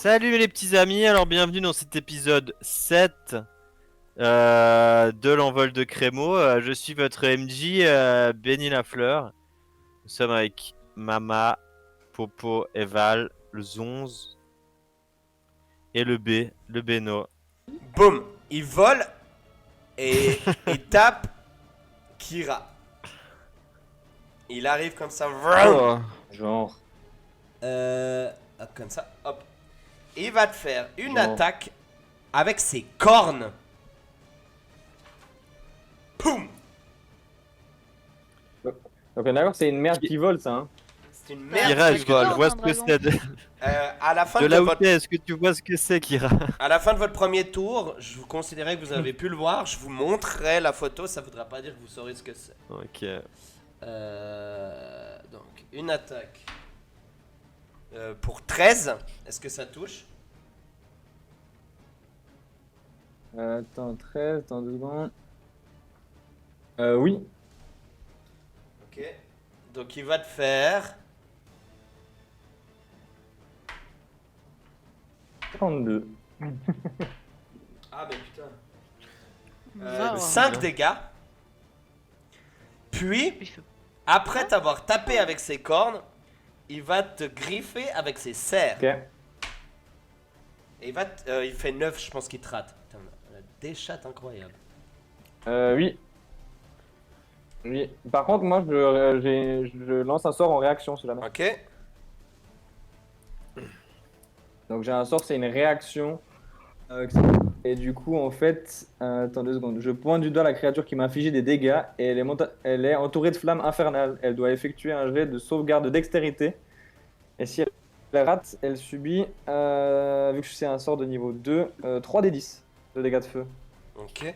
Salut les petits amis, alors bienvenue dans cet épisode 7 de l'envol de Crémo. Je suis votre MJ, Benny Lafleur. Nous sommes avec Mama, Popo, Eval, le Zonz et le Beno. Boum, il vole et tape Kira. Il arrive comme ça, vroom. Genre. Hop, comme ça, hop. Il va te faire une Genre. attaque avec ses cornes. Poum. Donc d'accord, c'est une merde qui vole ça, hein. C'est une merde Kira, qui est-ce que tu vole. vois ce que c'est À la fin de de là où votre... t'es, est-ce que tu vois ce que c'est, Kira? À la fin de votre premier tour, je vous considérais que vous avez pu le voir. Je vous montrerai la photo, ça voudra pas dire que vous saurez ce que c'est. Ok. Donc, une attaque pour 13. Est-ce que ça touche? Attends, 13, attends 2 secondes. Oui. Ok. Donc, il va te faire 32. Ah, mais putain. Wow. 5 dégâts. Puis, après t'avoir tapé avec ses cornes, il va te griffer avec ses serres. Ok. Et il fait 9, je pense qu'il te rate. Putain, on a des chattes incroyables. Oui. Oui. Par contre, moi, je lance un sort en réaction, si jamais. Ok. Donc j'ai un sort, c'est une réaction. Et du coup, en fait, attends 2 secondes. Je pointe du doigt la créature qui m'a infligé des dégâts et elle est entourée de flammes infernales. Elle doit effectuer un jet de sauvegarde de dextérité. Et si elle rate, elle subit, vu que c'est un sort de niveau 2, 3 des 10 de dégâts de feu. Ok.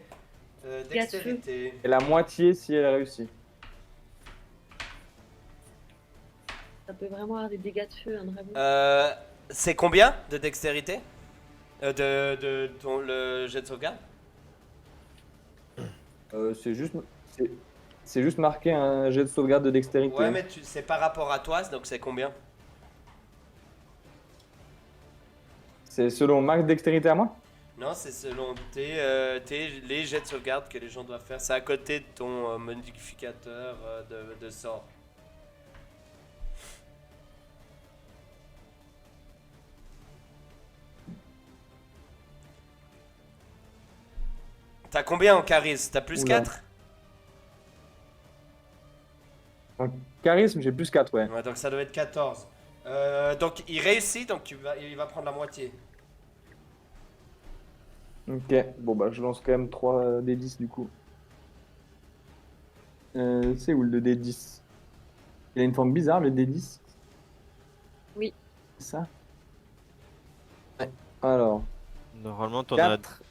Dextérité. Et la moitié si elle réussit. Ça peut vraiment avoir des dégâts de feu, un dragon. C'est combien de dextérité le jet de sauvegarde? C'est juste marqué un jet de sauvegarde de dextérité. Ouais, mais c'est par rapport à toi, donc c'est combien? C'est selon max dextérité à moi? Non, c'est selon les jets de sauvegarde que les gens doivent faire. C'est à côté de ton modificateur de sort. T'as combien en charisme? T'as plus Oula. 4? En charisme, j'ai plus 4, ouais. Ouais, donc ça doit être 14. Donc il réussit, donc il va prendre la moitié. Ok, bon bah je lance quand même 3 D10 du coup. C'est où le D10? Il a une forme bizarre le D10. Oui. C'est ça? Ouais. Alors, Normalement, t'en as 4,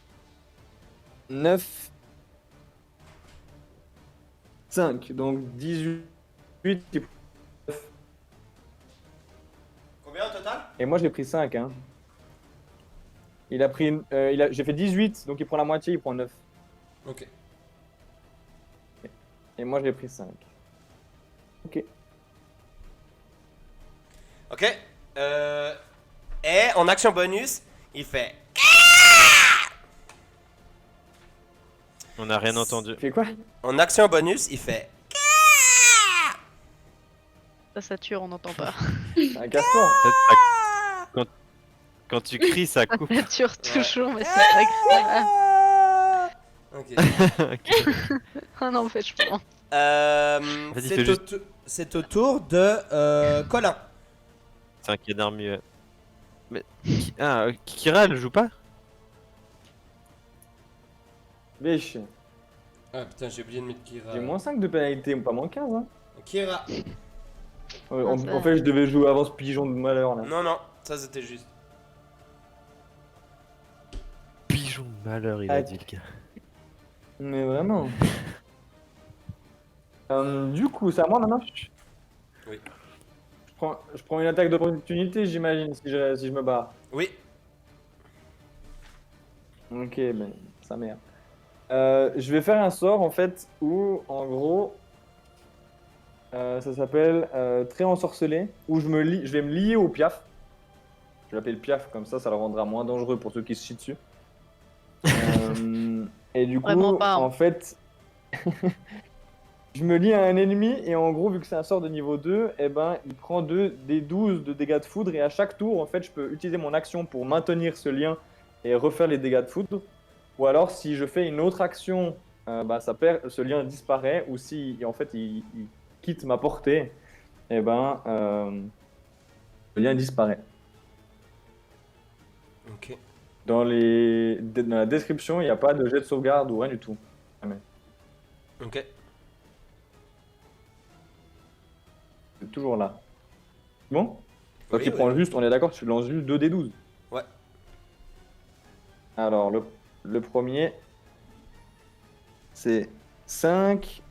9, 5, donc 18. Combien au total? Et moi j'ai pris 5, hein. Il a pris, j'ai fait 18, donc il prend la moitié, il prend 9. Ok. Et moi j'ai pris 5. Ok. Ok. Et en action bonus, il fait. On n'a rien entendu. Tu fais quoi? En action bonus, il fait. Ça sature, on n'entend pas. C'est un castor. Quand tu cries, ça coupe. Ça sature toujours, mais c'est pas grave. Ok. Ah non, en fait, je prends. Vas-y, fais juste. C'est au tour de Colin. C'est un canard muet. Mais. Kira, elle joue pas? Wesh. Ah putain, j'ai oublié de mettre Kira. J'ai moins 5 de pénalité, pas moins 15, hein. Kira. En fait, je devais jouer avant ce pigeon de malheur là. Non, non, ça c'était juste. Pigeon de malheur, il a dit le gars. Mais vraiment. Du coup, c'est à moi maintenant? Oui. Je prends une attaque d'opportunité, j'imagine, si je me barre. Oui. Ok, ben, sa mère. Je vais faire un sort en fait où, en gros, ça s'appelle Trait ensorcelé, où je vais me lier au piaf. Je vais l'appeler le piaf, comme ça le rendra moins dangereux pour ceux qui se chient dessus. Et du coup, Vraiment pas, hein. en fait, je me lie à un ennemi et en gros, vu que c'est un sort de niveau 2, eh ben, il prend des 12 de dégâts de foudre et à chaque tour, en fait, je peux utiliser mon action pour maintenir ce lien et refaire les dégâts de foudre. Ou alors, si je fais une autre action, bah, ce lien disparaît ou si en fait il quitte ma portée, eh ben, le lien disparaît. Ok. Dans la description, il n'y a pas de jet de sauvegarde ou rien du tout. Ok. C'est toujours là. Bon? Donc Oui, il oui. prend juste, on est d'accord, tu lances juste 2 des 12. Ouais. Alors le premier, c'est 5.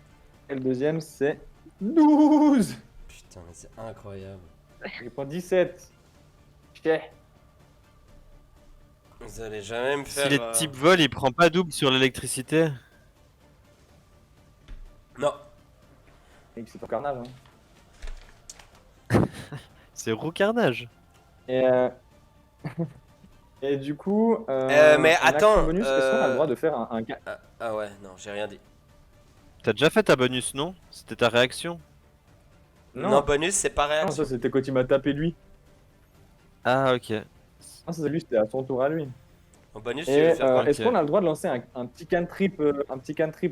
Et le deuxième, c'est 12. Putain, mais c'est incroyable. Il prend 17. Chier. Vous allez jamais me faire. Si les types volent, il prend pas double sur l'électricité. Non. Mec, c'est pas carnage. Hein. C'est roux carnage. Et, et du coup, mais en attends, action bonus, est-ce qu'on a le droit de faire un Ah ouais, non, j'ai rien dit. T'as déjà fait ta bonus, non? C'était ta réaction? Non, bonus, c'est pas Non, réaction. ça c'était quand il m'a tapé lui. Ah, ok. Ah, ça c'est lui, c'était à son tour à lui. En bonus, tu veux Et faire quoi? est-ce Ok. qu'on a le droit de lancer un petit cantrip,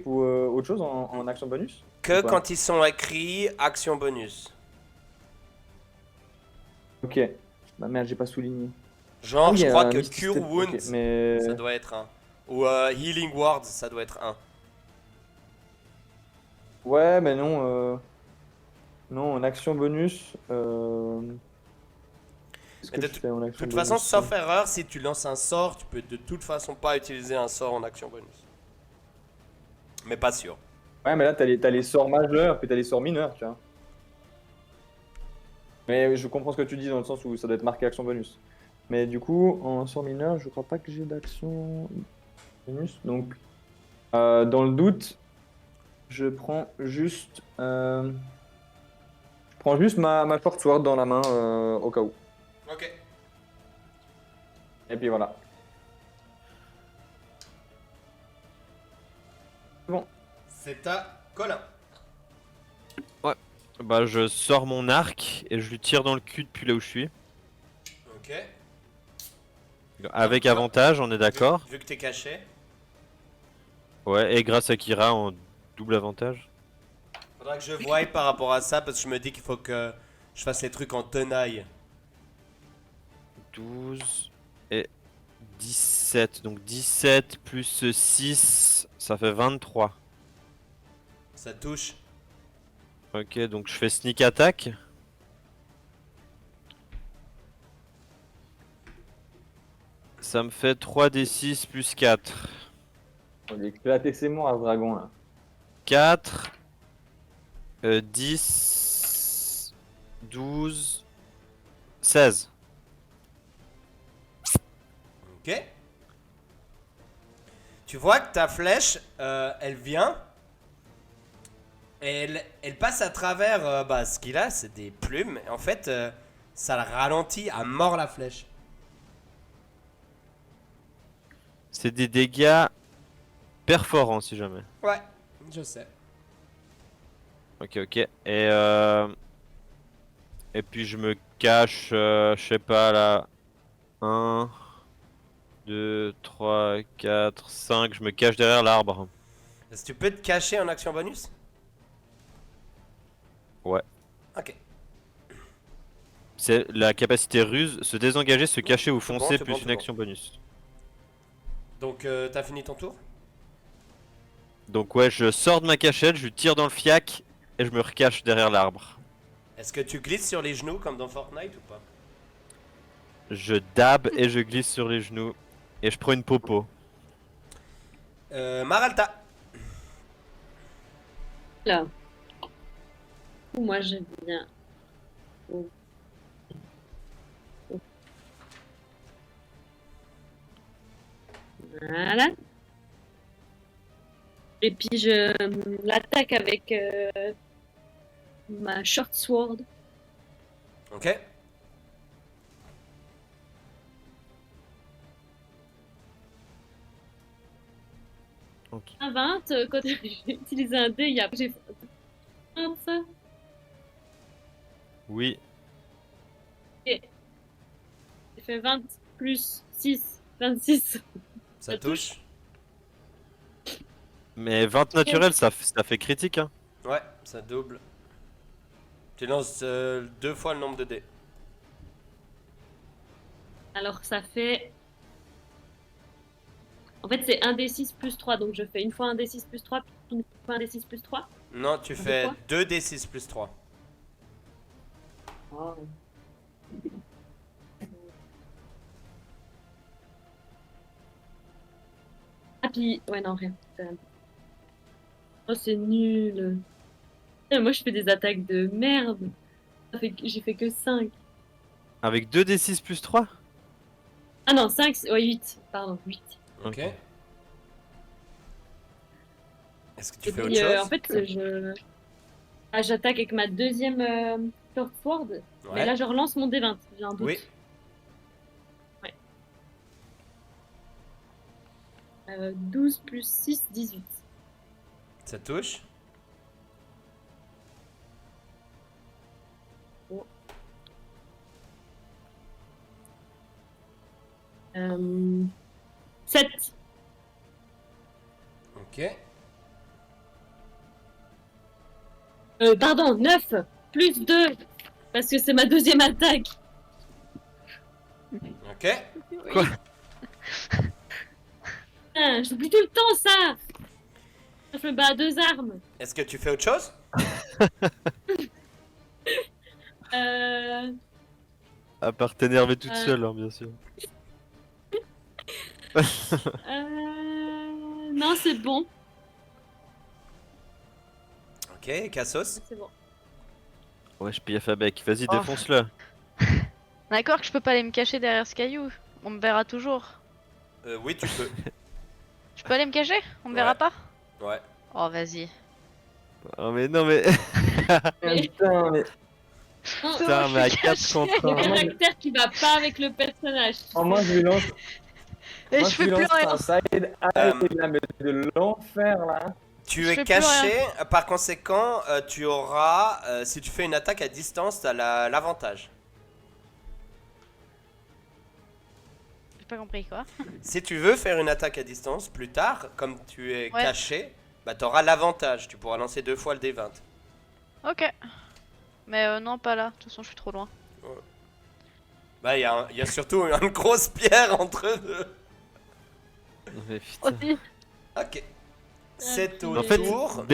ou autre chose en action bonus? Que ou pas quand ils sont écrits, action bonus. Ok. Bah merde, j'ai pas souligné. Genre, Oui, je crois que Misty Cure Step, ok, Wounds, mais... ça doit être 1. Ou Healing Words, ça doit être 1. Ouais, mais non. Non, en action bonus. Qu'est-ce Mais que de je fais en De action toute bonus? façon, sauf erreur, si tu lances un sort, tu peux de toute façon pas utiliser un sort en action bonus. Mais pas sûr. Ouais, mais là, t'as les sorts majeurs, puis t'as les sorts mineurs, tu vois. Mais je comprends ce que tu dis dans le sens où ça doit être marqué action bonus. Mais du coup, en sort mineur, je crois pas que j'ai d'action bonus. Donc, dans le doute, je prends juste. Je prends juste ma short sword dans la main au cas où. Ok. Et puis voilà. C'est à Colin. Bah, je sors mon arc et je lui tire dans le cul depuis là où je suis. Ok. Avec avantage, on est d'accord? Vu que t'es caché. Ouais, et grâce à Kira en double avantage. Faudra que je voie par rapport à ça parce que je me dis qu'il faut que je fasse les trucs en tenaille. 12 et 17. Donc 17 plus 6, ça fait 23. Ça touche. Ok, donc je fais sneak attack. Ça me fait 3d6 plus 4. On a éclaté ses morts à ce dragon là. 4, 10, 12, 16. Ok. Tu vois que ta flèche, elle vient. Et elle passe à travers ce qu'il a, c'est des plumes. Et en fait, ça le ralentit à mort la flèche. C'est des dégâts perforants si jamais. Ouais, je sais. Ok, ok. Et puis je me cache, je sais pas là. 1, 2, 3, 4, 5. Je me cache derrière l'arbre. Est-ce que tu peux te cacher en action bonus? Ouais. Ok. C'est la capacité ruse, se désengager, se cacher ou C'est bon, foncer c'est plus bon, une c'est action bonus. Donc, t'as fini ton tour? Donc ouais, je sors de ma cachette, je lui tire dans le fiac et je me recache derrière l'arbre. Est-ce que tu glisses sur les genoux comme dans Fortnite ou pas? Je dab et je glisse sur les genoux et je prends une popo. Maralta. Là. Moi, j'aime bien. Oh. Oh. Voilà. Et puis, je l'attaque avec ma short sword. Ok. Un 20, quand j'ai utilisé un dé, j'ai fait 20, ça. Oui. J'ai fait 20 plus 6, 26. Ça Ça touche. touche. Mais 20 naturel, ça fait critique, hein. Ouais, ça double. Tu lances 2 fois le nombre de dés. Alors ça fait... En fait c'est 1d6 plus 3, donc je fais une fois 1d6 plus 3, puis une fois 1d6 plus 3. Non, tu Ça fais fait quoi 2d6 plus 3. Oh. Ah puis... Ouais non, rien. Oh c'est nul. Moi je fais des attaques de merde. J'ai fait que 5. Avec 2d6 plus 3. Ah non, 5, ouais 8. Pardon, 8. Ok. Ok. Est-ce que tu Et fais puis, autre chose? en fait, j'attaque avec ma deuxième short sword. Mais Ouais. là, je relance mon D20. J'ai un doute. Oui. Ouais. 12 plus 6, 18. Ça touche. Euh, 7. Ok. Pardon, 9 plus 2. Parce que c'est ma deuxième attaque. Ok. Quoi? Ah, j'oublie tout le temps ça. Je me bats à 2 armes. Est-ce que tu fais autre chose? Euh... À part t'énerver toute Euh. seule, hein, bien sûr. Non, c'est bon. Ok, Cassos. C'est bon. Ouais, je pille Fabec. Vas-y, Oh. défonce-le. D'accord que je peux pas aller me cacher derrière ce caillou. On me verra toujours. Oui, tu peux. Je peux aller me cacher? On me Ouais. verra pas? Ouais. Oh, vas-y. Oh, mais non, mais. Putain, mais. Non, C'est Putain, bon, mais à je suis 4 cachée. contre le 1. caractère qui va pas avec le personnage. Oh, moi, je lui lance, Et moi, je je lui fais plus lance rien. un side eye, là, mais de l'enfer, là. Tu Je es fais plus caché, par conséquent, tu auras, si tu fais une attaque à distance, tu as l'avantage. J'ai pas compris quoi. Si tu veux faire une attaque à distance plus tard, comme tu es Ouais. caché, bah tu auras l'avantage. Tu pourras lancer 2 fois le D20. Ok. Mais non, pas là. De toute façon, je suis trop loin. Bah il y a surtout une grosse pierre entre eux deux. Mais putain. Aussi. Ok. C'est au En fait, tour.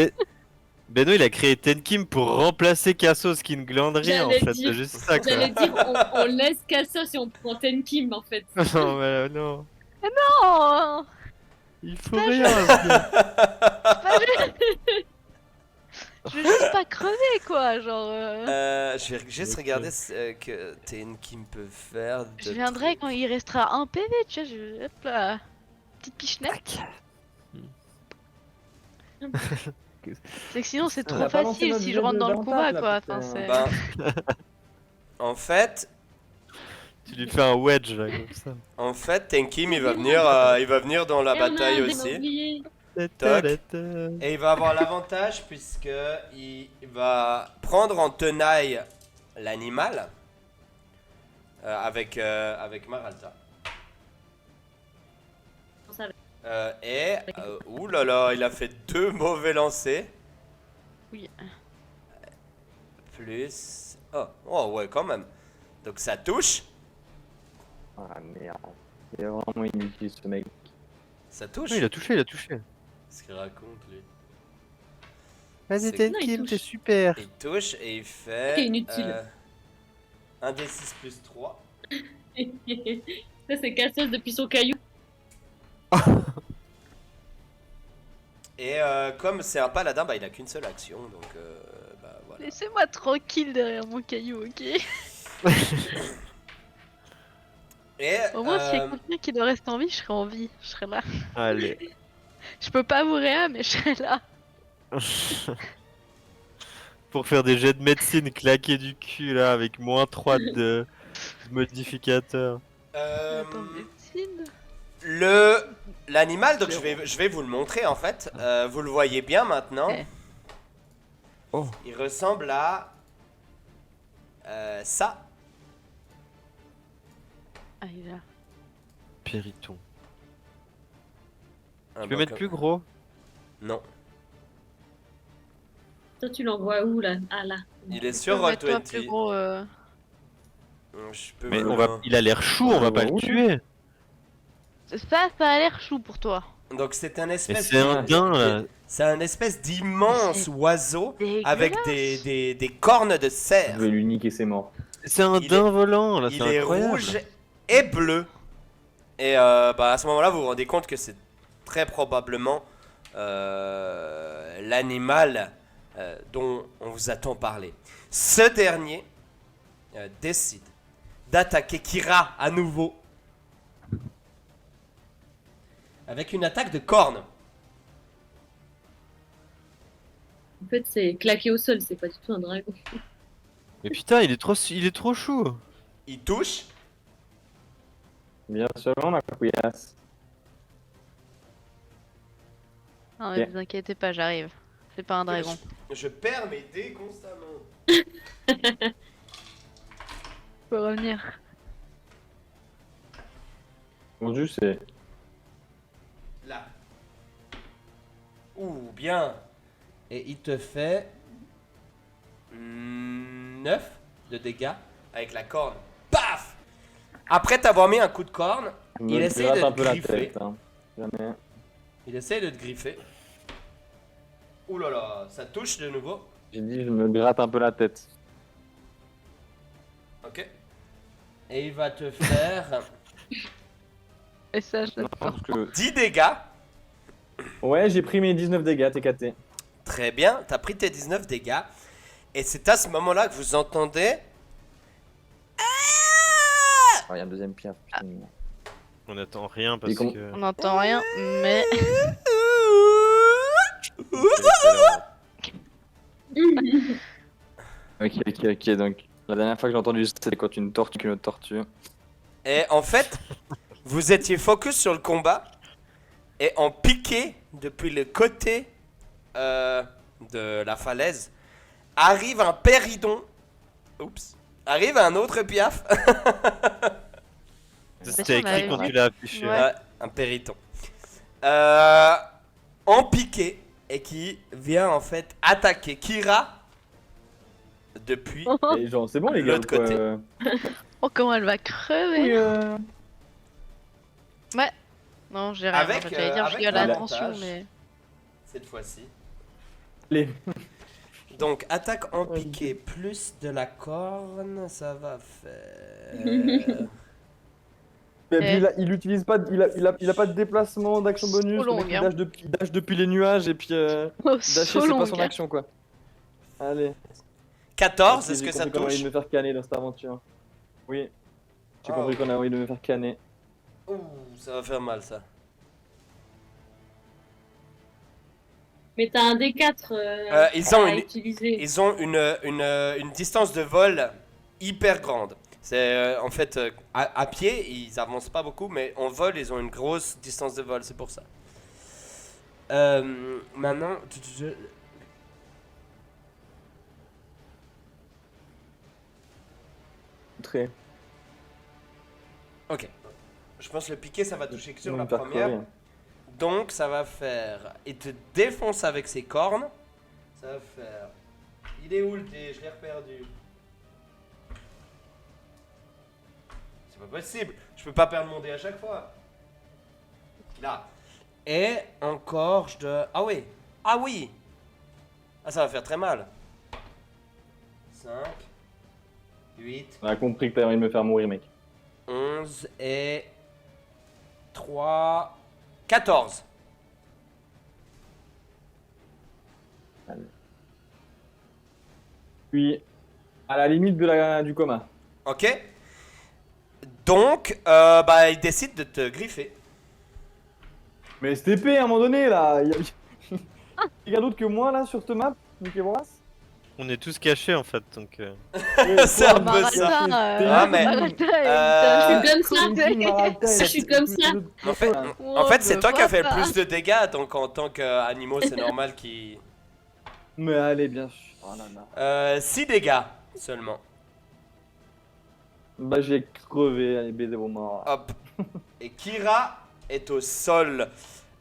Beno il a créé Tenkim pour remplacer Cassos qui ne glande rien en J'allais fait. dire- C'est juste ça quoi. J'allais dire, on laisse Cassos et on prend Tenkim en fait. Non, mais non. Oh, Il faut Pas rien. je veux juste pas crever quoi. Genre. Je vais juste regarder ce que Tenkim peut faire. de Je viendrai trucs. quand il restera un PV, tu vois. Hop là. Petite pichenette. C'est que sinon, c'est On trop a pas lancé facile notre si je jet rentre de dans le dentate, combat là, quoi. putain. Enfin, c'est. Ben, en fait, Tu lui fais un wedge là comme ça. Tenkim il va venir dans la Et on a bataille un dé aussi. oublié. Toc. Et il va avoir l'avantage puisque il va prendre en tenaille l'animal avec Maralta. On savait. Ouh là là, il a fait 2 mauvais lancers. Oui. Plus. Oh ouais, quand même. Donc ça touche. Ah, merde. Il est vraiment inutile, ce mec. Ça touche. Oui, il a touché, il a touché. Qu'est-ce qu'il raconte lui? Vas-y C'est- Non, il Tenkim, touche. t'es super. Il touche et il fait. C'est inutile. 1d6 plus 3. Ça, c'est Cassos depuis son caillou. Et comme c'est un paladin, bah il a qu'une seule action, donc bah voilà. Laissez-moi tranquille derrière mon caillou, ok? Et Au moins, s'il y a quelqu'un qui doit rester en vie, je serai en vie. Je serai là. Allez. Je peux pas vous réa, mais je serai là. Pour faire des jets de médecine claqués du cul là avec moins 3 de modificateur. Attends, médecine. L'animal, donc je vais vous le montrer en fait. Vous le voyez bien maintenant. Ouais. Oh. Il ressemble à ça. Ah, il est là. Périton. Un Tu peux bon mettre comme- plus gros? Non. Toi, tu l'envoies où là? Ah là. Il est Tu sur peux mettre toi plus Roll20. gros. Je peux Mais vous on le- va... il a l'air chou, on va pas le Oui. tuer. Ça a l'air chou pour toi. Donc c'est un Mais espèce. c'est un daim là. C'est un espèce d'immense C'est oiseau dégueulasse. avec des cornes de Je cerf. vais lui niquer ses morts. C'est un Il daim est- volant là, Il c'est est incroyable. rouge et bleu. Et à ce moment-là, vous vous rendez compte que c'est très probablement l'animal dont on vous a tant parlé. Ce dernier décide d'attaquer Kira à nouveau avec une attaque de cornes. En fait, c'est claqué au sol, c'est pas du tout un dragon. Mais putain, il est trop chou. Il touche. Bien sûr, ma couillasse. Non, mais Ok. vous inquiétez pas, j'arrive. C'est pas un dragon. Je perds mes dés constamment. Je peux revenir. Mon dieu, c'est. Là. Ouh, bien. Et il te fait 9 de dégâts avec la corne. Paf! Après t'avoir mis un coup de corne, Je il me essaie gratte de un te peu la griffer. tête. Hein. Jamais. Il essaie de te griffer. Ouh là là, ça touche de nouveau. J'ai dit, je me gratte un peu la tête. Ok. Et il va te faire Et ça, je Non, parce que... 10 dégâts. Ouais, j'ai pris mes 19 dégâts, TKT. Très bien, t'as pris tes 19 dégâts. Et c'est à ce moment-là que vous entendez. Oh, il y a un deuxième piaf. putain. On attend rien parce Et comment- que. On n'entend rien, mais. Ok, donc la dernière fois que j'ai entendu ça, c'était quand une tortue une autre tortue. Et en fait, vous étiez focus sur le combat. Et en piqué depuis le côté de la falaise, arrive un péridon. Oups. Arrive un autre piaf. C'était on l'avait écrit quand vu. tu l'as affiché. Ouais. Un périton. En piqué. Et qui vient en fait attaquer Kira. Depuis. Et genre, c'est bon les gars. L'autre ou quoi côté. Oh, comment elle va crever! Oui, Non, j'ai rien. Avec, En fait, j'allais dire, je avec rigole, l'avantage. attention, mais. Cette fois-ci. Les... Donc, attaque en piqué plus de la corne, ça va faire. Et puis il utilise pas, il a pas de déplacement d'action C'est bonus. trop Le mec, long, il hein. dash depuis les nuages et puis Oh, dasher so c'est long, pas son gars. action quoi. Allez. 14, J'ai est-ce que compris ça qu'on a envie touche? de me faire canner dans cette aventure. Oui. J'ai Ah, compris ok. qu'on a envie de me faire canner. Ouh, ça va faire mal ça. Mais t'as un D4 Ils ont à une- utiliser. Ils ont une distance de vol hyper grande. C'est en fait à pied, ils avancent pas beaucoup, mais en vol, ils ont une grosse distance de vol, c'est pour ça. Maintenant, Très. ok. Je pense que le piqué, ça va toucher que sur Ils vont la me faire première. crever. Donc ça va faire. Il te défonce avec ses cornes. Ça va faire. Il est où le dé? Je l'ai reperdu. C'est pas possible. Je peux pas perdre mon dé à chaque fois. Là. Et encore, je dois. Ah oui. Ah oui. Ah, ça va faire très mal. 5, 8, On a compris que t'avais envie de me faire mourir mec. 11 et 3, 14. Puis à la limite du coma. Ok. Donc, il décide de te griffer. Mais STP à un moment donné là. Il y a quelqu'un d'autre que moi là sur cette map, Nicky Boras. On est tous cachés en fait, donc. C'est un peu ça. Ah, mais, Je suis comme ça. C'est- Je suis comme ça. En fait, c'est toi qui as fait le plus de dégâts, donc en tant qu'animaux, c'est normal qu'il. Mais allez, bien sûr. Oh là là. 6 dégâts seulement. Bah, j'ai crevé, allez, baiser vos morts. Hop. Et Kira est au sol.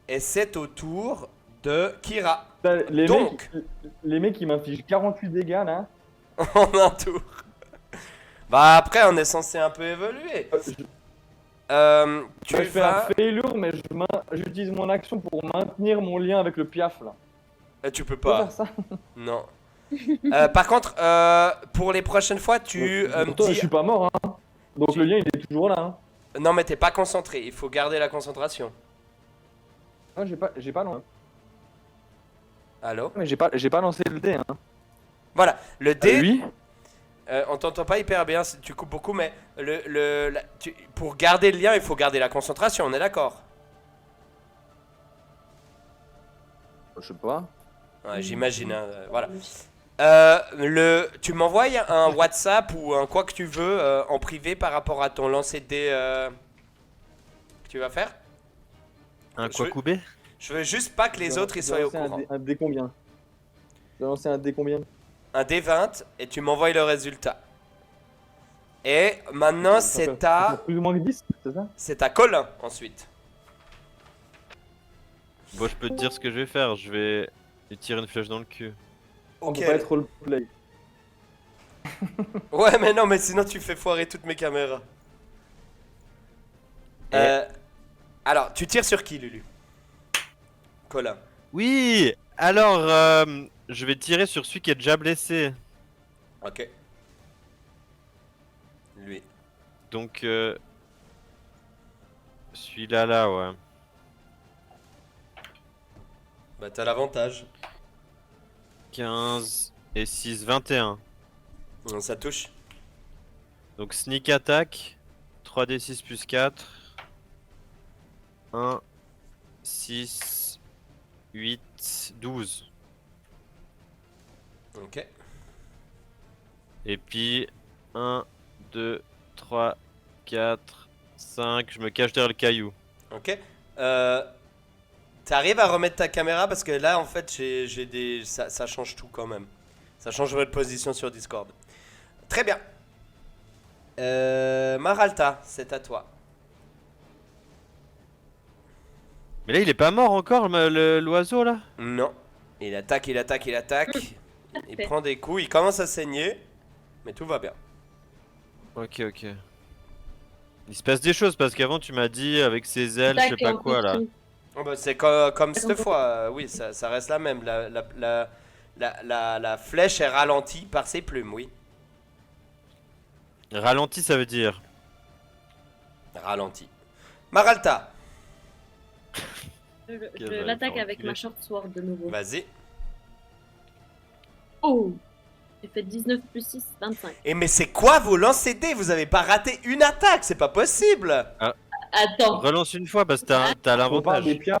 Et c'est au tour de Kira. Putain, Donc. les mecs, ils m'infligent 48 dégâts là. En un tour. Bah après, on est censé un peu évoluer. Tu Je fais un vas. failure, mais j'utilise mon action pour maintenir mon lien avec le piaf là. Tu peux Tu peux pas. faire ça? Non. Par contre, pour les prochaines fois, tu me Pourtant, je dis. suis pas mort, hein. Donc le lien, il est toujours là, hein. Non, mais t'es pas concentré. Il faut garder la concentration. Non, j'ai pas lancé. Allô? Mais j'ai pas lancé le dé, hein. Voilà. Le dé. Lui? On t'entend pas hyper bien. Tu coupes beaucoup, mais pour garder le lien, il faut garder la concentration. On est d'accord? Je sais pas. Ouais, j'imagine. Hein, voilà. Tu m'envoies un WhatsApp ou un quoi que tu veux en privé par rapport à ton lancer de dés que tu vas faire. Un Je quoi veux- coubé? Je veux juste pas que les autres ils soient au courant. Un dé combien? Je vais lancer un dé combien? Un D20 et tu m'envoies le résultat. Et maintenant c'est à Plus ou moins que 10, c'est ça? c'est à Colin ensuite. Bon, je peux te dire ce que je vais faire. Je vais lui tirer une flèche dans le cul. On Ok. peut pas être roleplay. Ouais mais non mais sinon tu fais foirer toutes mes caméras. Et- Alors tu tires sur qui Lulu? Colin. Oui. Alors, je vais tirer sur celui qui est déjà blessé. Ok. Lui. Donc, celui-là, là, ouais. Bah t'as l'avantage. 15 et 6, 21. Ça touche. Donc, sneak attack. 3d6 plus 4. 1, 6, 8, 12. Ok. Et puis, 1, 2, 3, 4, 5. Je me cache derrière le caillou. Ok. T'arrives à remettre ta caméra parce que là en fait ça change tout quand même. Ça change votre position sur Discord. Très bien. Maralta, c'est à toi. Mais là, il est pas mort encore, l'oiseau, là? Non. Il attaque, il attaque, il attaque. Il Parfait. prend des coups, il commence à saigner. Mais tout va bien. Ok, ok. Il se passe des choses parce qu'avant tu m'as dit avec ses ailes, je sais pas D'accord, quoi là. compris. Oh, bah, c'est comme cette fois. Oui, ça reste la même. La flèche est ralentie par ses plumes, oui. Ralenti, ça veut dire. Ralentie. Maralta, Je bah, l'attaque faut avec reculer. ma short sword de nouveau. vas-y. Oh! J'ai fait 19 plus 6, 25. Et mais c'est quoi vos lancers dés? Vous avez pas raté une attaque, c'est pas possible. Attends, Relance une fois parce que t'as On parle l'avantage. des piafs.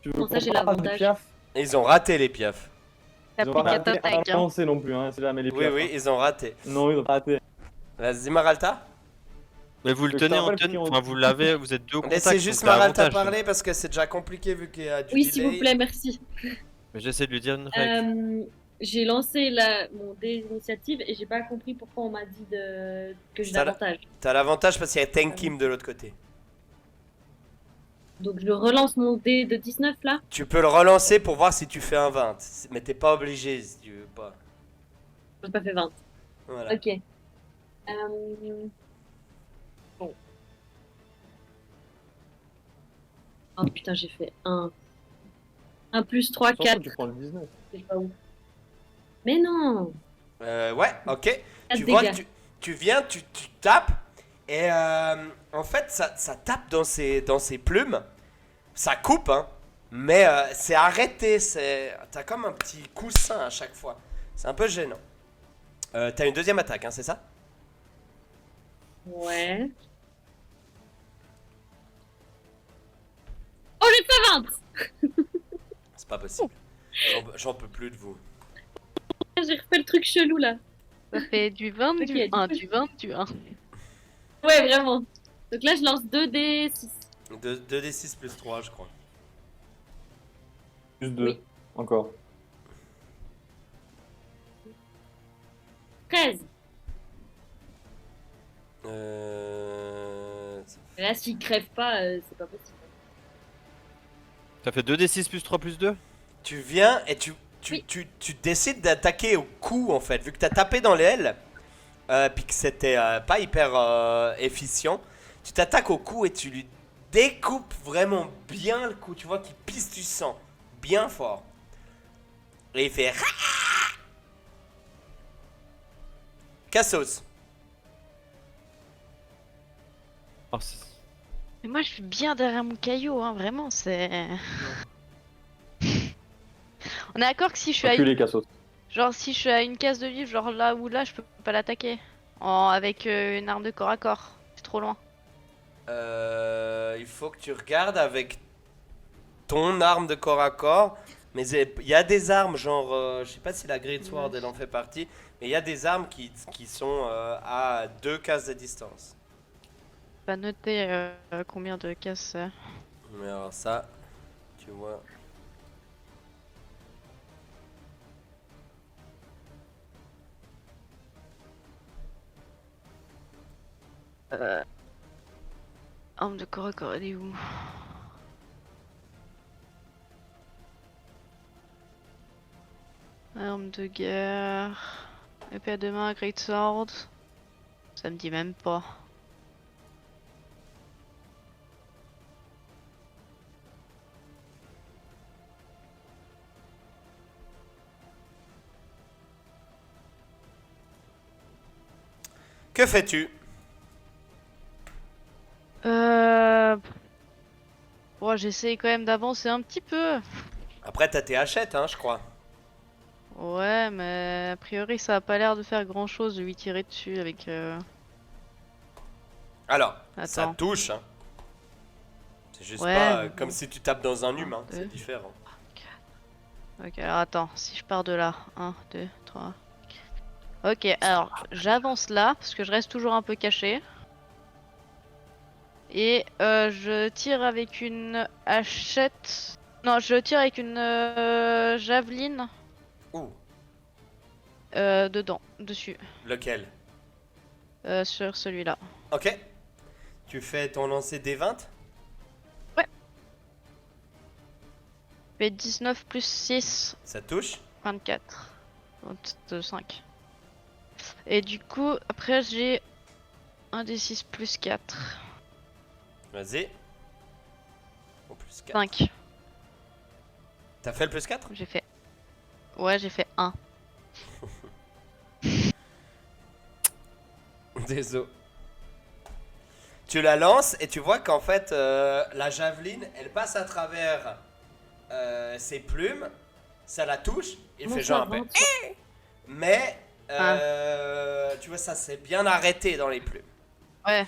Tu veux Comment ça, j'ai qu'on parle des l'avantage? piafs? Et ils ont raté les piafs. T'as Ils ont pris pas 4 raté un attaques. Hein. lancé non plus, hein, c'est jamais les Oui, piafs. oui, ils ont raté. Non, ils ont pas raté. Vas-y, Maralta. Mais vous le Je tenez te en rappelle tenue, qu'ils ont- enfin vous l'avez, vous êtes deux au contact. Laissez juste donc t'as Maralta avantage. parler parce que c'est déjà compliqué vu qu'il y a du oui, delay. s'il vous plaît, merci. Mais j'essaie de lui dire une règle. J'ai lancé mon dé d'initiative et j'ai pas compris pourquoi on m'a dit que j'ai Ça, là. l'avantage. T'as l'avantage parce qu'il y a Tenkim de l'autre côté. Donc je relance mon dé de 19 là. Tu peux le relancer pour voir si tu fais un 20. Mais t'es pas obligé si tu veux pas. J'ai pas fait 20. Voilà. Ok. Bon. Oh putain, j'ai fait 1. 1 plus 3, Surtout, 4. tu prends le 19. C'est pas ouf. Mais non! Ouais, ok. 4 Tu vois dégâts. que tu viens, tu tapes. Et en fait, ça tape dans ses plumes. Ça coupe, hein. Mais c'est arrêté. T'as comme un petit coussin à chaque fois. C'est un peu gênant. T'as une deuxième attaque, hein, c'est ça? Ouais. Oh, j'ai fait 20! C'est pas possible. J'en peux plus de vous. j'ai refait le truc chelou là. Ça fait du 20, Ok, du 1, du 20, du 1. Ouais, vraiment. Donc là, je lance 2d6. 2d6 plus 3, je crois. Plus 2. Oui. Encore. 13. Ça Et là, s'il crève pas, c'est pas possible. Ça fait 2d6 plus 3 plus 2. Tu viens et Oui. tu décides d'attaquer au cou en fait. Vu que t'as tapé dans l'aile, puis que c'était pas hyper efficient, tu t'attaques au cou et tu lui découpes vraiment bien le cou. Tu vois qu'il pisse du sang. Bien fort. Et il fait. Cassos. Oh, Mais moi, je suis bien derrière mon caillou, hein, vraiment, c'est. On est d'accord que si je suis à Reculez, Cassos. genre si je suis à une case de vivre, genre là ou là, je peux pas l'attaquer. Avec une arme de corps à corps. C'est trop loin. Il faut que tu regardes avec ton arme de corps à corps. Mais il y a des armes, genre, je sais pas si la Great Sword elle en fait partie, mais il y a des armes qui sont à 2 cases de distance. Pas noter combien de cases c'est. Mais alors ça, tu vois. Arme de corps à corps, elle est où? Arme de guerre. Épée à deux mains, Great Sword. Ça me dit même pas. Que fais-tu? Bon, j'essaye quand même d'avancer un petit peu. Après, t'as tes hachettes, hein, je crois. Ouais, mais a priori, ça a pas l'air de faire grand chose de lui tirer dessus avec. Alors, ça Attends. touche, hein. C'est juste Ouais, pas mais comme bon. si tu tapes dans un humain, c'est deux. différent. Ok, alors attends, si je pars de là. 1, 2, 3. Ok, alors j'avance là, parce que je reste toujours un peu caché. Et je tire avec une hachette. Non, je tire avec une javeline Ouh, dedans, dessus, lequel? sur celui-là. Ok. Tu fais ton lancer des 20? Fait 19 plus 6, Ça touche. 24. 5. Et du coup, après j'ai un des 6 plus 4. Vas-y. Au plus 4. 5. T'as fait le plus 4? J'ai fait. Ouais, j'ai fait 1. Désolé. Tu la lances et tu vois qu'en fait, la javeline, elle passe à travers ses plumes. Ça la touche. Il Bon, fait ça genre un va, peu. Mais, tu vois, ça s'est bien arrêté dans les plumes. Ouais,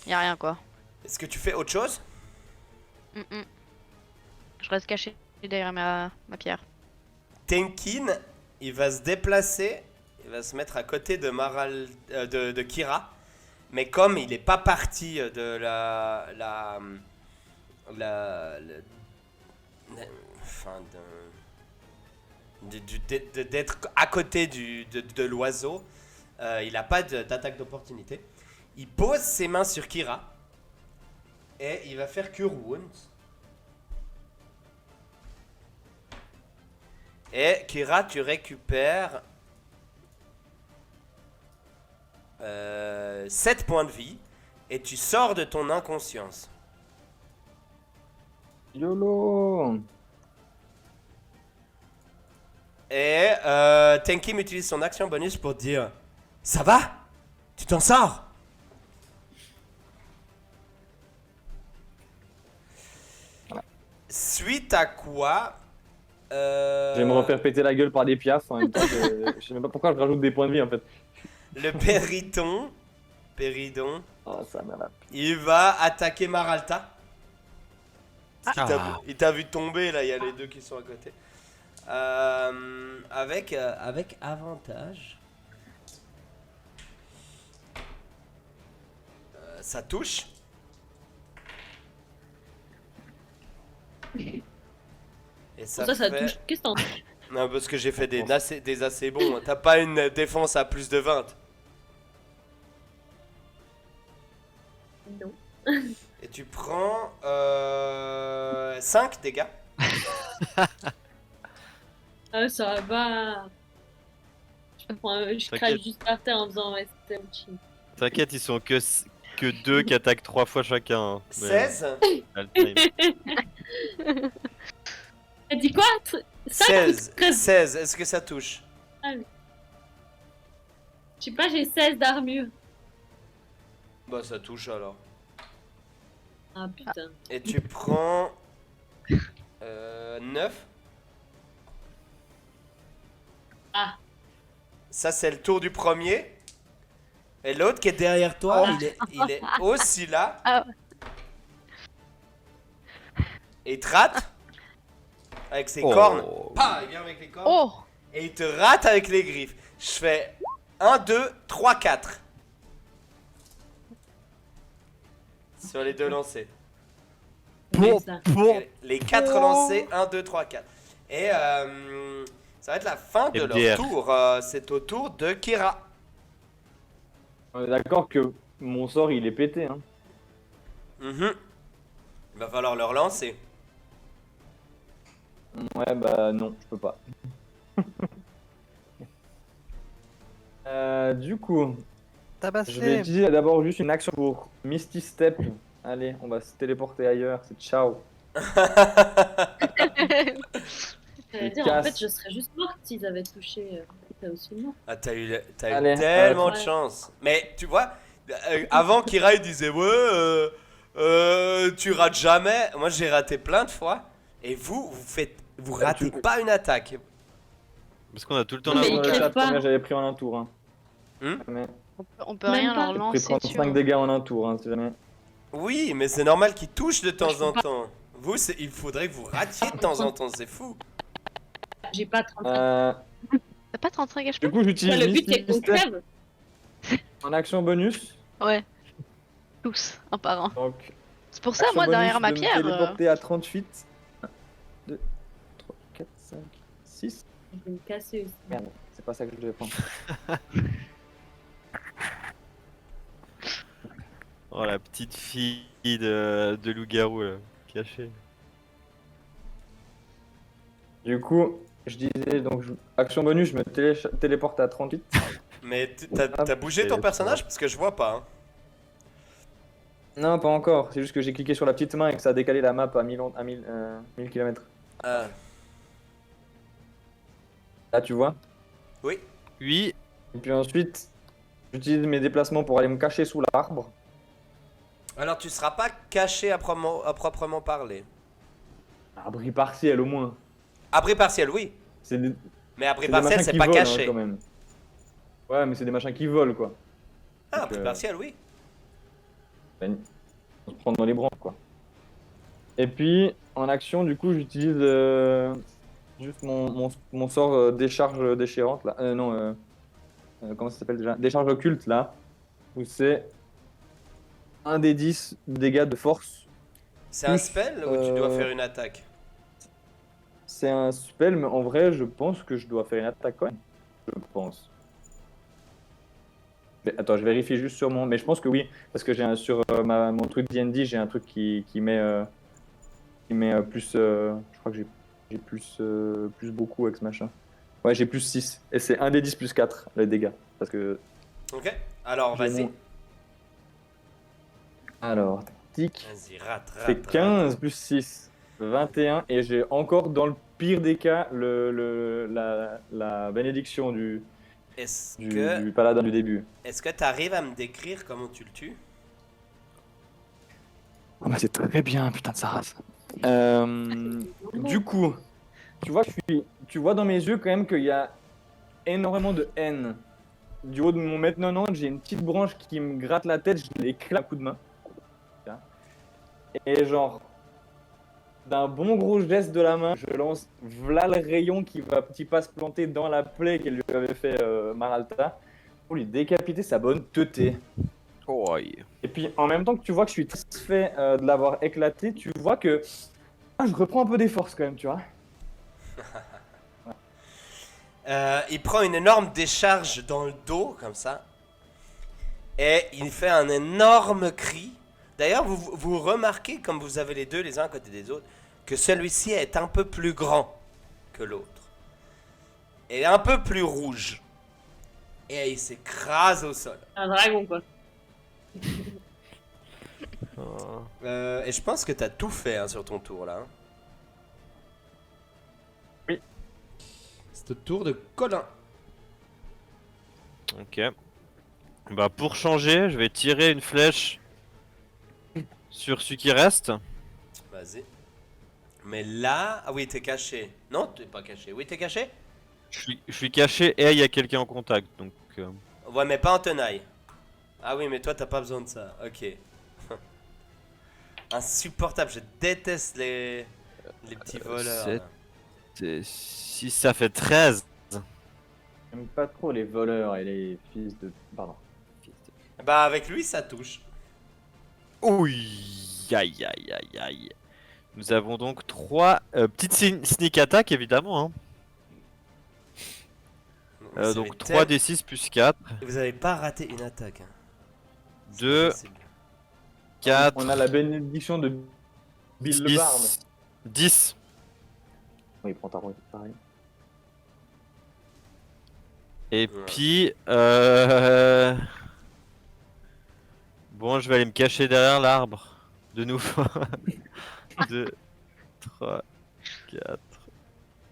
y a rien quoi. Est-ce que tu fais autre chose? Je reste caché derrière ma pierre. Tenkin, il va se déplacer. Il va se mettre à côté de de Kira. Mais comme il n'est pas parti de enfin, d'être à côté de l'oiseau, il n'a pas d'attaque d'opportunité. Il pose ses mains sur Kira et il va faire Cure Wounds. Et Kira, tu récupères 7 points de vie et tu sors de ton inconscience. YOLO. Et Tenkim utilise son action bonus pour dire: ça va? Tu t'en sors? Suite à quoi Je vais me refaire péter la gueule par des piafs en même temps. Je sais même pas pourquoi je rajoute des points de vie en fait. le Péridon, Oh, ça m'a la... il va attaquer Maralta. Ah. Il t'a vu tomber là, il y a les deux qui sont à côté. Avec avantage. Ça touche. Et Pour ça fait... touche. Qu'est-ce que t'en touches? Non, parce que j'ai fait des assez bons. T'as pas une défense à plus de 20. Non. Et tu prends 5 dégâts. Ah, ça va. Je crache T'inquiète. juste par terre en faisant ouais, c'était un chill. T'inquiète, ils sont que deux qui attaquent 3 fois chacun. Hein. Mais, 16. t'as le time. T'as dit quoi? 16. 13. 16. Est-ce que ça touche? Je sais pas, j'ai 16 d'armure. Bah, ça touche alors. Ah putain. Et tu prends 9. Ah. Ça, c'est le tour du premier. Et l'autre qui est derrière toi, il est aussi là. Ah. Et il te rate. Avec ses Oh. cornes. Pah, il vient avec les cornes. Oh! Et il te rate avec les griffes. Je fais 1, 2, 3, 4. Sur les deux lancers. Bon, Ça. bon. Et les 4 lancés, 1, 2, 3, 4. Et ça va être la fin de leur MDR. tour. C'est au tour de Kira. On est d'accord que mon sort il est pété. Hein. Mhm. Il va falloir le relancer. Ouais, bah non, je peux pas. Du coup, je vais utiliser d'abord juste une action pour Misty Step. Allez, on va se téléporter ailleurs, c'est ciao. J'allais dire, en fait, je serais juste morte s'ils avaient touché ça aussi mort. Ah, t'as eu Allez, tellement de ouais. chance. Mais tu vois, avant Kira il disait ouais, tu rates jamais. Moi j'ai raté plein de fois. Et vous ratez pas une attaque. Parce qu'on a tout le temps Mais la ils Dans le crèvent chat, pas. combien j'avais pris en un tour. Hein. Hmm Mais On peut Même rien pas. leur j'ai pris lancer 35 sur. dégâts en un tour, hein, si jamais. Oui, mais c'est normal qu'il touche de temps je peux en pas. temps. Vous, il faudrait que vous ratiez de temps en temps, c'est fou. J'ai pas 35. T'as pas 35 Du HP? coup, j'utilise Le but c'est Misty qu'on Step crève. en action bonus. Ouais. Tous, un par un. Donc, C'est pour ça, action moi, bonus derrière ma de me pierre. téléporter à 38. 1, 2, 3, 4, 5, 6. Je vais me casser aussi. Merde, c'est pas ça que je devais prendre. Oh, la petite fille de loup-garou, là, cachée. Du coup, je disais, donc, action bonus, je me téléporte à 38. Mais t'as bougé ton personnage parce que je vois pas. Hein. Non, pas encore. C'est juste que j'ai cliqué sur la petite main et que ça a décalé la map à 1000 km. Ah, Là, tu vois. oui. Oui, Et puis ensuite, j'utilise mes déplacements pour aller me cacher sous l'arbre. Alors tu seras pas caché à proprement parler. Abri partiel au moins. Abri partiel, oui. C'est des, Mais abri c'est des partiel, machins c'est qui pas volent, hein, caché. quand même. Ouais, mais c'est des machins qui volent, quoi. Ah, Donc, abri partiel, oui. On se prend dans les branches, quoi. Et puis, en action, du coup, j'utilise juste mon sort décharge déchirante, là. Non, comment ça s'appelle déjà? Décharge occulte, là. Où c'est 1 des 10 dégâts de force. C'est un spell ou tu dois faire une attaque? C'est un spell, mais en vrai, je pense que je dois faire une attaque quand même. Je pense. Mais, attends, je vérifie juste sur mon. Mais je pense que oui, parce que j'ai sur mon truc D&D, j'ai un truc qui met plus. Je crois que j'ai plus beaucoup avec ce machin. Ouais, j'ai plus 6. Et c'est 1 des 10 plus 4 les dégâts. Parce que. Ok. Alors, j'ai vas-y. mon- Alors, tic. Vas-y, rate. C'est 15 plus 6. 21. Et j'ai encore, dans le pire des cas, la bénédiction du paladin du début. Est-ce que t'arrives à me décrire comment tu le tues? Oh bah c'est très bien, putain de sa race. Du coup, tu vois dans mes yeux quand même qu'il y a énormément de haine. Du haut de mon mètre 90, j'ai une petite branche qui me gratte la tête, je l'éclate à coup de main. Et genre, d'un bon gros geste de la main, je lance v'là le rayon qui va petit pas se planter dans la plaie qu'elle lui avait fait Maralta pour lui décapiter sa bonne teutée. Oh, Et puis en même temps que tu vois que je suis satisfait de l'avoir éclaté, tu vois que je reprends un peu des forces quand même, tu vois. Il prend une énorme décharge dans le dos, comme ça. Et il fait un énorme cri. D'ailleurs, vous remarquez, comme vous avez les deux les uns à côté des autres, que celui-ci est un peu plus grand que l'autre. Et un peu plus rouge. Et il s'écrase au sol. Un dragon, quoi. oh. Et je pense que t'as tout fait hein, sur ton tour là. Oui. C'est au tour de Colin. Ok. Bah pour changer, je vais tirer une flèche sur celui qui reste. Vas-y. Mais là... Ah oui, t'es caché. Non, t'es pas caché. Oui, t'es caché? Je suis caché et il y a quelqu'un en contact, donc... Ouais, mais pas en tenaille. Ah oui, mais toi, t'as pas besoin de ça. Ok. Insupportable. Je déteste les petits voleurs. c'est- Si ça fait 13. J'aime pas trop les voleurs et les fils de... Pardon. Bah, avec lui, ça touche. Oui, aïe aïe aïe aïe. Nous avons donc 3 petites sneak attack évidemment. Hein. Vous Donc avez 3 d 6 plus 4, Vous avez pas raté une attaque. Hein. C'est 2, pas possible. 4, On a la bénédiction de Bill le Barbe. 10. Oui, prends ta route, pareil. Et Ouais. puis... Bon, je vais aller me cacher derrière l'arbre. De nouveau. 2, 3, 4.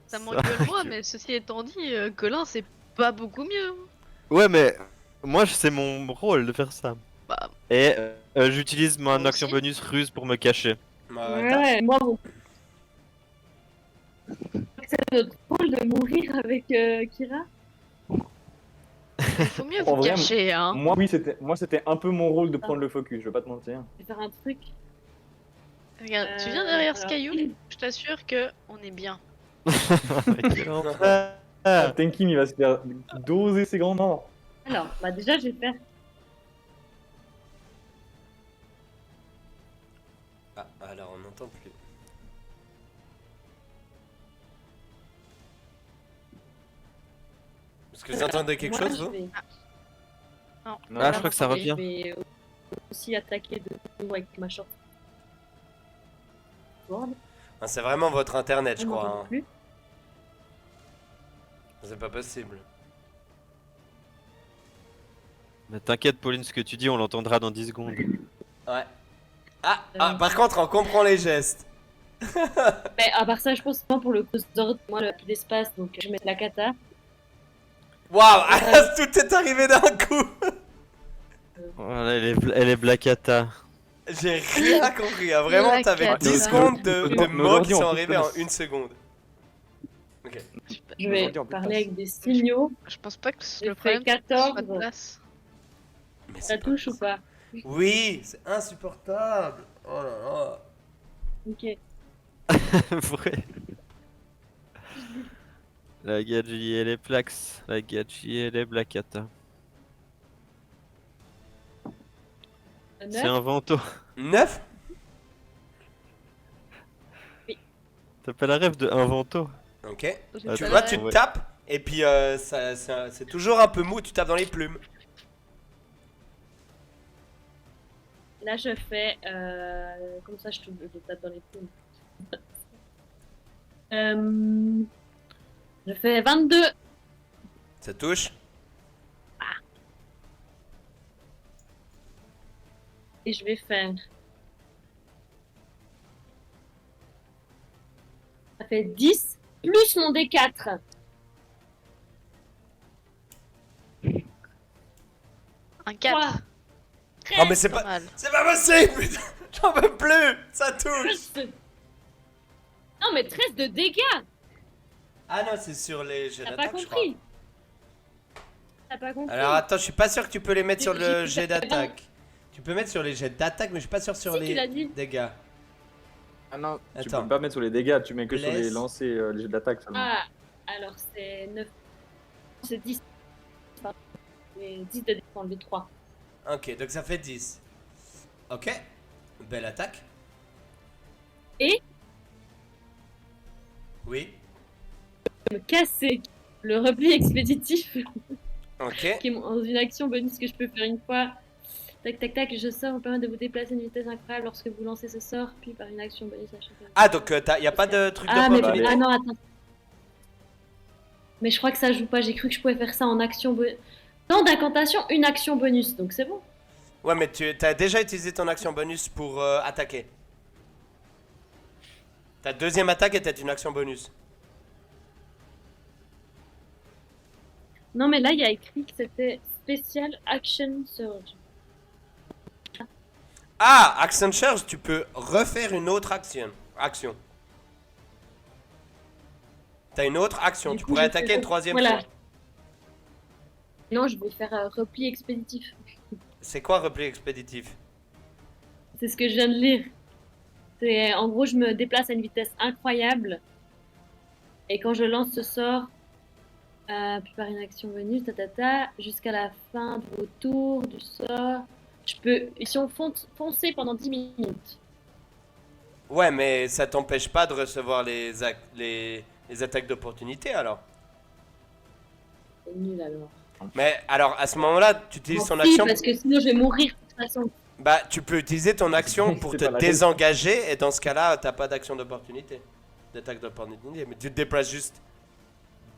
Ça m'engueule moi, mais ceci étant dit, Colin, c'est pas beaucoup mieux. Ouais, mais moi, c'est mon rôle de faire ça. Bah, Et j'utilise mon Moi action aussi. bonus ruse pour me cacher. Bah, Ouais, t'as- ouais, moi, bon. C'est notre rôle de mourir avec Kira. il faut mieux En vous vrai, cacher, hein. Moi, oui, c'était un peu mon rôle de prendre le focus, je vais pas te mentir. Je vais faire un truc. Regarde, tu viens derrière ce alors. caillou, je t'assure que on est bien. Quel enfer. Tenkim, il va se faire doser ses grands morts. Alors, bah déjà, je vais faire. Ah, alors on n'entend plus. Est-ce que vous entendez quelque Moi, chose, je vous? vais- Non, Ah, je crois que ça Et revient. Je vais aussi attaquer de nouveau avec ma short sword. Ah, c'est vraiment votre internet, je On crois. m'entend Hein. plus. C'est pas possible. Mais t'inquiète, Pauline, ce que tu dis, on l'entendra dans 10 secondes. Ouais. Par contre, on comprend les gestes. Mais à part ça, je pense que pour le cause d'ordre, moi, le d'espace, donc je vais mettre la kata. Waouh, tout est arrivé d'un coup. Voilà, elle est Blackata. J'ai rien compris. Hein. Vraiment, La t'avais cata. 10 secondes de Nos mots ordi qui ont sont tous arrivés en connaissent. 1 seconde. Ok. Je vais Aujourd'hui, on peut parler pas. avec des signaux. Je pense pas que J'ai le fait problème c'est que ce soit 14. de place. Mais Ça c'est pas touche ou possible. pas? Oui, c'est insupportable. Oh là là. Ok. Vrai. La Gadji, elle est Plax. La Gadji, elle est Blackata. C'est un vento. 9? T'as pas la rêve de un vento? Ok. J'ai Tu pas vois, la tu rêve. Ouais. tapes et puis c'est toujours un peu mou, tu tapes dans les plumes. Là, je fais. Comme ça, je tape dans les plumes. Je fais 22. Ça touche. Et je vais faire. Ça fait 10 plus mon D4. Un 4. Oh mais c'est Pas pas, mal. c'est pas possible, putain. J'en peux plus. Ça touche. Non, mais 13 de dégâts. Ah non, c'est sur les jets T'as pas d'attaque, je crois. compris. T'as pas compris. Alors attends, je suis pas sûr que tu peux les mettre sur le J'ai- jet d'attaque. Tu peux mettre sur les jets d'attaque, mais je suis pas sûr sur Si, tu les l'as dit. dégâts. Ah non, tu Attends. peux pas mettre sur les dégâts, tu mets que sur les Bless. lancers, les jets d'attaque seulement. Ah, alors c'est 9. C'est 10. Pardon. Et 10 de défense, les 3. Ok, donc ça fait 10. Ok. Belle attaque. Et Oui. me casser le repli expéditif, Ok. qui est une action bonus que je peux faire une fois. Tac, tac, tac, je sors, vous permet de vous déplacer à une vitesse incroyable lorsque vous lancez ce sort, puis par une action bonus à chaque fois. Ah, donc y a pas de truc Ah, de mais probabilité. ah non, attends. Mais je crois que ça joue pas, j'ai cru que je pouvais faire ça en action bonus. Non, d'incantation, une action bonus, donc c'est bon. Ouais, mais tu as déjà utilisé ton action bonus pour attaquer. Ta deuxième attaque était une action bonus. Non, mais là, il y a écrit que c'était Special Action Surge. Ah, Action Charge, tu peux refaire une autre action. T'as une autre action, Du tu coup, pourrais je attaquer fais- une troisième voilà. fois. Non, je vais faire repli expéditif. C'est quoi repli expéditif? C'est ce que je viens de lire. C'est en gros, je me déplace à une vitesse incroyable. Et quand je lance ce sort, puis par une action bonus, jusqu'à la fin de vos tours du sort, je peux, si on foncer pendant 10 minutes. Ouais, mais ça t'empêche pas de recevoir les attaques d'opportunité alors. C'est nul alors. Mais alors, à ce moment-là, tu utilises ton Si, action. parce que sinon je vais mourir de toute façon. Bah, tu peux utiliser ton action pour C'est te pas la règle. désengager et dans ce cas-là, t'as pas d'action d'opportunité. D'attaque d'opportunité, mais tu te déplaces juste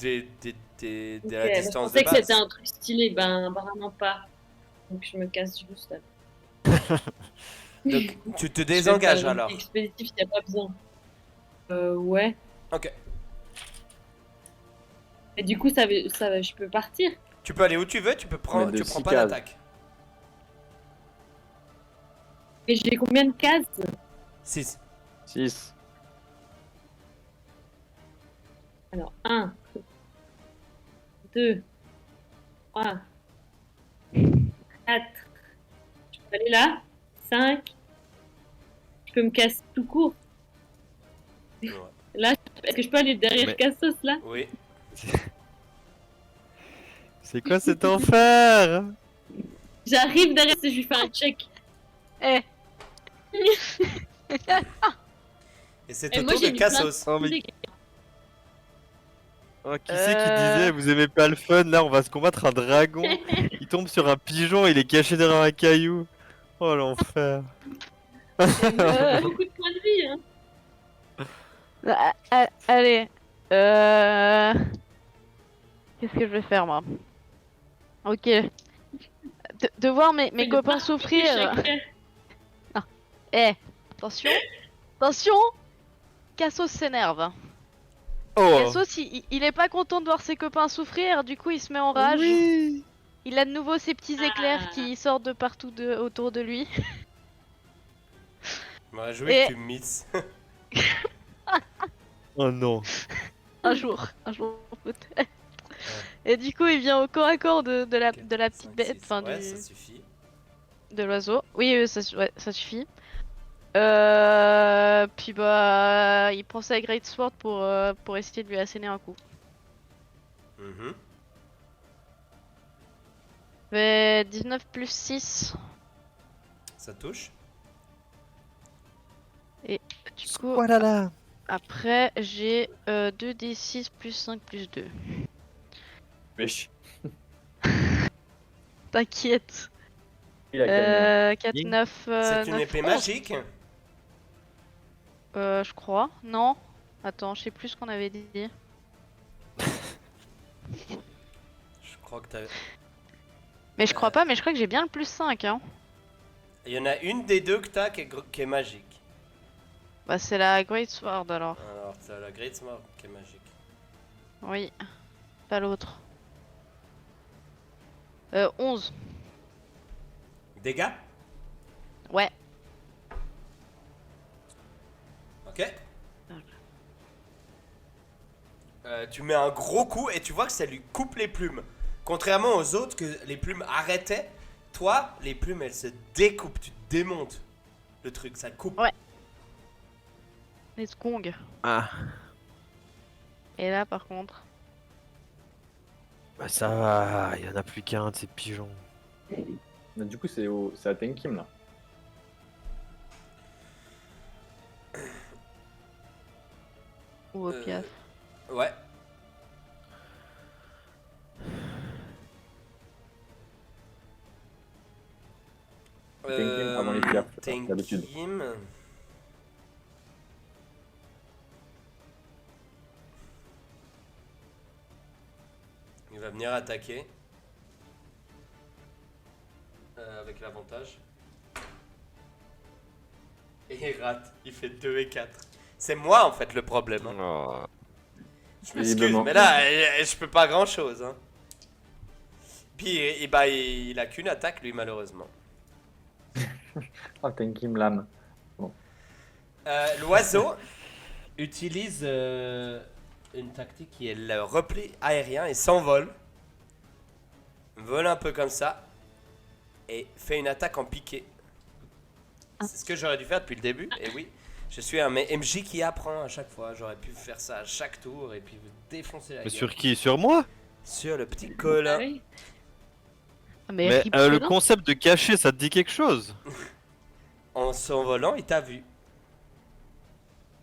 de Ok, la moi, je distance pensais de que base. c'était un truc stylé, ben apparemment pas. Donc je me casse juste. Donc, tu te Je vais désengages faire un alors. expéditif, y a pas besoin. Ouais. Ok. Et du coup, je peux partir. Tu peux aller où tu veux, tu prends Mais de pas 6 cases. d'attaque. Et j'ai combien de cases? 6. 6. Alors, 1, 2, 3, 4. Je peux aller là. 5. Je peux me casser tout court. Ouais. Là, est-ce que je peux aller derrière Mais- Cassos là? Oui. C'est quoi cet enfer? J'arrive derrière, je lui fais un check. Eh, Et c'est Et au moi, tour j'ai de mis plein de Cassos. Oh, mais- dégâts. Oh, qui c'est qui disait vous aimez pas le fun? Là, on va se combattre un dragon. Il tombe sur un pigeon, il est caché derrière un caillou. Oh l'enfer. Beaucoup de points de vie, hein. allez. Qu'est-ce que je vais faire moi? Ok. De voir mes De copains partir souffrir. chacun. Eh, attention. Attention. Cassos s'énerve. Oh. Cassos, il est pas content de voir ses copains souffrir, du coup il se met en rage. Oui. Il a de nouveau ces petits éclairs Ah. qui sortent de partout autour de lui. M'aurais joué Et- que tu misses. Oh non. Un jour peut-être. Et du coup il vient au corps à corps de la petite 5, bête, 6. enfin Ouais, du... ça suffit. de l'oiseau. Oui, ouais, ça suffit. Puis bah, il prend sa Great Sword pour essayer de lui asséner un coup. Mhm. Fait 19 plus 6. Ça touche. Du coup, Oh là là. après j'ai 2d6 plus 5 plus 2. Wesh. T'inquiète. Il a gagné. 4, Ying. 9, C'est une 9, épée 11. magique. Je crois. Non. Attends, je sais plus ce qu'on avait dit. Je crois que t'as. Mais je crois pas, mais je crois que j'ai bien le plus 5, hein. Il y en a une des deux que t'as qui est magique. Bah c'est la Great Sword alors. Alors, t'as la Great Sword qui est magique. Oui. Pas l'autre. 11. Dégâts. Ouais. Ok. Tu mets un gros coup et tu vois que ça lui coupe les plumes. Contrairement aux autres que les plumes arrêtaient, toi, les plumes elles se découpent, tu démontes le truc, ça coupe. Ouais. Les skongs. Ah, Et là, par contre. bah ça va, il y en a plus qu'un de ces pigeons. Mais du coup, c'est à Tenkim là. Ou au piaf. Ouais. Tenkim avant les piafs, d'habitude. Tenkim. Il va venir attaquer. Avec l'avantage. Et il rate. Il fait 2 et 4. C'est moi en fait le problème. Hein. Oh. Je m'excuse, Visiblement. mais là, je peux pas grand chose. Hein. Puis bah, il a qu'une attaque lui malheureusement. Oh, Tenkim lame. L'oiseau utilise une tactique qui est le repli aérien et s'envole. Vole un peu comme ça. Et fait une attaque en piqué. C'est ce que j'aurais dû faire depuis le début. Et oui, je suis un MJ qui apprend à chaque fois. J'aurais pu faire ça à chaque tour et puis vous défoncer la Mais gueule. sur qui? Sur moi? Sur le petit Ah Colin. oui. Ah, Mais rip le Colin. concept de cacher, ça te dit quelque chose? En s'envolant, il t'a vu.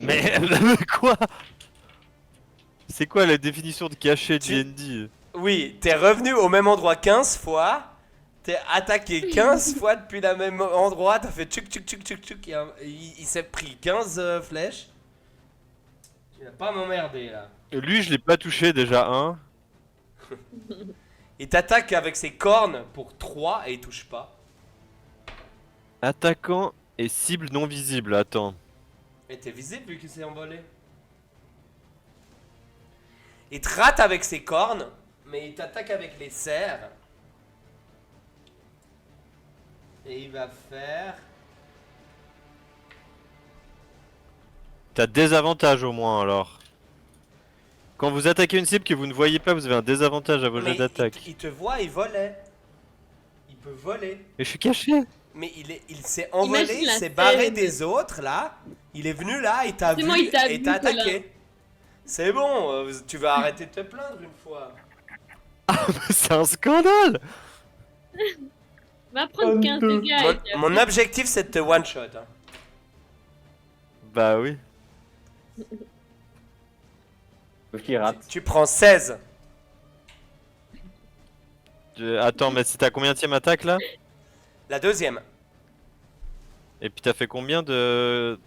Mais quoi? C'est quoi la définition de cacher Tu- D&D? Oui, t'es revenu au même endroit 15 fois. T'es attaqué 15 fois depuis le même endroit. T'as fait tchuk tchuk tchuk tchuk tchuk. Il s'est pris 15 flèches. Tu vas pas m'emmerder là. Lui, je l'ai pas touché déjà, hein. Il t'attaque avec ses cornes pour 3 et il touche pas. Attaquant et cible non visible, attends. Et t'es visible vu qu'il s'est envolé. Il te rate avec ses cornes, mais il t'attaque avec les serres. Et il va faire... T'as des avantages au moins alors. Quand vous attaquez une cible que vous ne voyez pas, vous avez un désavantage à vos Mais jets d'attaque. il te voit, il volait. Il peut voler. Mais je suis caché. Mais il s'est envolé, Imagine il la s'est barré scène. des autres là. Il est venu là, il t'a C'est vu moi, il t'a et vu, t'a Colin. attaqué. C'est bon, tu vas arrêter de te plaindre une fois. C'est un scandale. Va prendre 15 dégâts. et puis Mon après- objectif c'est de te one shot. Hein. Bah oui. Sauf qu'il rate. Tu prends 16. Attends, mais c'est ta combienième attaque là? La deuxième. Et puis t'as fait combien de...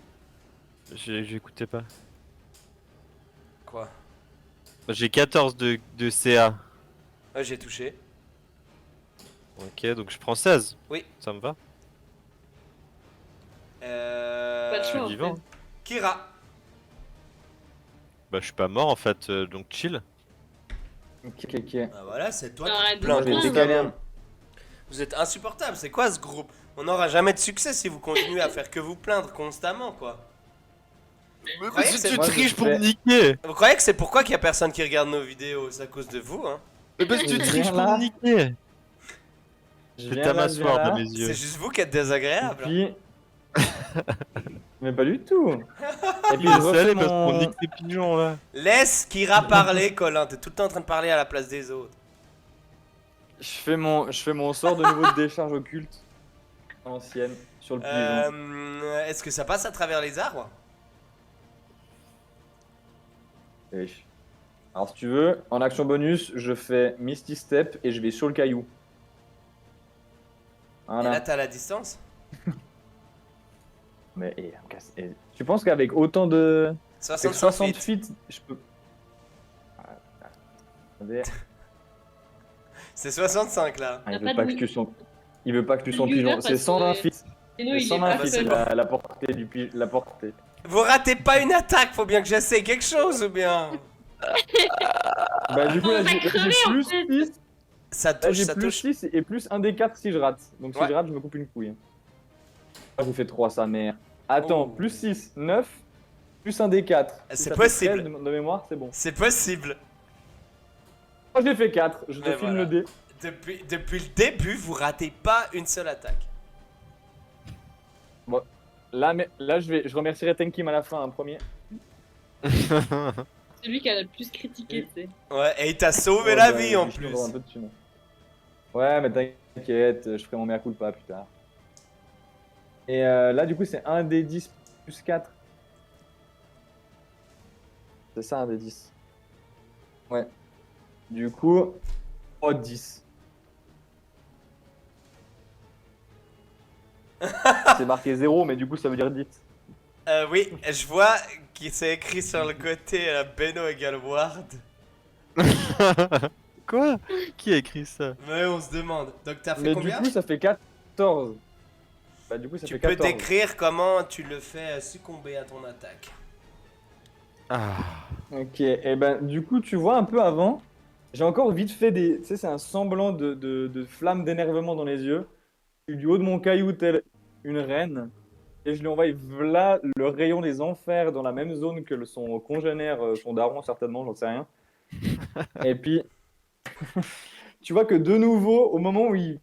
J'écoutais pas. Quoi? J'ai 14 de CA. Ouais, j'ai touché. Ok, donc je prends 16. Oui. Ça me va. Pas de Je choix. suis en vivant. fait. Kira. Bah je suis pas mort en fait, donc chill. Ok, ok. Ah voilà, c'est toi Non, qui te arrête de plains Moi, je vais plaindre. décaler constamment. un. Vous êtes insupportable, c'est quoi ce groupe? On n'aura jamais de succès si vous continuez à faire que vous plaindre constamment quoi. Mais croyez que si c'est- tu moi, je triches pour fais- me niquer. Vous croyez que c'est pourquoi qu'il y a personne qui regarde nos vidéos? C'est à cause de vous hein? Mais parce que tu Je triches viens pour là. me niquer. Je Je vais viens là, t'amasseoir je viens de là. mes yeux. C'est juste vous qui êtes désagréable. Puis... Mais pas du tout. Et puis Il je est salé refais parce qu'on mon... nique les pigeons là. Laisse Kira parler, Colin. T'es tout le temps en train de parler à la place des autres. Je fais mon sort de niveau de décharge occulte ancienne sur le pigeon. Est-ce que ça passe à travers les arbres? Wesh. Alors si tu veux, en action bonus, je fais Misty Step et je vais sur le caillou. Et là, Voilà. t'as la distance? Mais tu penses qu'avec autant de... Avec 65 60 feet. feet, je peux... Attendez. C'est 65 là. Ah, il T'as veut pas pas de- que tu son... Il veut pas que tu de son user pigeon. parce C'est 120 que- feet. Sinon, C'est il est 120 pas feet, c'est c'est bon. la portée du pigeon. La portée. Vous ratez pas une attaque, faut bien que j'essaie quelque chose ou bien? Bah du coup On là va j'ai crever, en plus fait. 6. Ça Là touche, j'ai ça plus touche. 6 et plus 1 des 4 si je rate. Donc si Ouais. je rate, je me coupe une couille. Ah, j'ai fait 3 sa mère. Attends, Oh. plus 6, 9, plus 1 des 4. C'est possible. De mémoire, c'est bon. C'est possible. Oh, j'ai fait 4, je te Mais filme voilà. le dé. Depuis le début, vous ratez pas une seule attaque. Là, je remercierai Tenkim à la fin, un premier. Celui qui a le plus critiqué, tu sais. Ouais, et il t'a sauvé Ouais, la bah, vie en je vais plus. avoir un peu de thunes. Ouais, mais t'inquiète, je ferai mon mea culpa plus tard. Et là, du coup, c'est 1 des 10 plus 4. C'est ça, un des 10. Ouais. Du coup, 10. C'est marqué 0, mais du coup, ça veut dire 10. Oui, je vois qu'il s'est écrit sur le côté Beno égale Ward. Quoi? Qui a écrit ça? Mais on se demande. Donc t'as fait Mais combien? du coup, ça fait 14. Bah, du coup, ça Tu fait peux 14. décrire comment tu le fais succomber à ton attaque. Ah. Ok, et ben, du coup, tu vois un peu avant, j'ai encore vite fait des. Tu sais, c'est un semblant de flamme d'énervement dans les yeux. Je suis du haut de mon caillou, tel une reine. Et je lui envoie v'là le rayon des enfers dans la même zone que son congénère, son daron certainement, j'en sais rien. Et puis, tu vois que de nouveau, au moment où il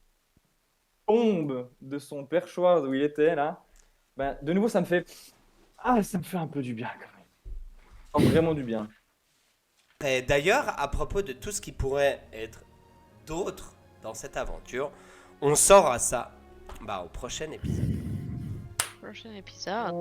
tombe de son perchoir où il était là, ben, de nouveau ça me fait... Ah, ça me fait un peu du bien quand même. Oh, vraiment du bien. Et d'ailleurs, à propos de tout ce qui pourrait être d'autre dans cette aventure, on sort à ça au prochain épisode. Prochain épisode.